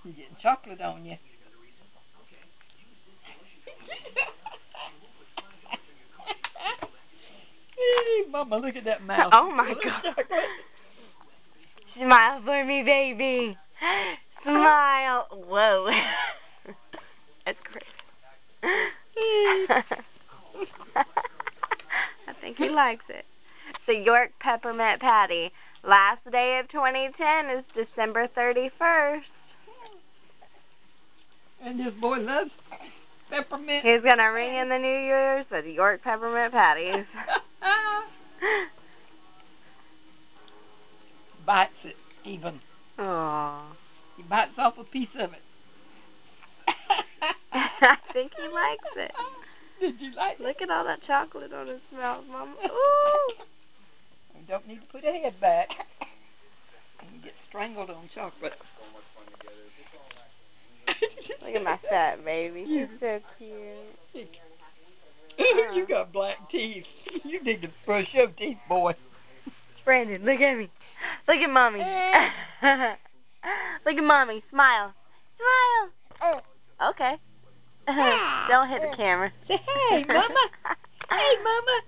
You're getting chocolate on you. Hey, Mama, look at that mouth. Oh my God. Smile for me, baby. Smile. Whoa. That's crazy. I think he likes it. So York Peppermint Patty. Last day of 2010 is December 31st. And this boy loves peppermint. He's going to ring in the New Year's with York Peppermint Patties. Bites it, even. Aww. He bites off a piece of it. I think he likes it. Did you like it? Look at all that chocolate on his mouth, Mama. Ooh. You don't need to put a head back. You get strangled on chocolate. Look at my fat baby. He's so cute. You got black teeth. You need to brush your teeth, boy. Brandon, look at me. Look at Mommy. Look at Mommy. Smile. Smile. Okay. Don't hit the camera. Say, hey, Mama. Hey, Mama.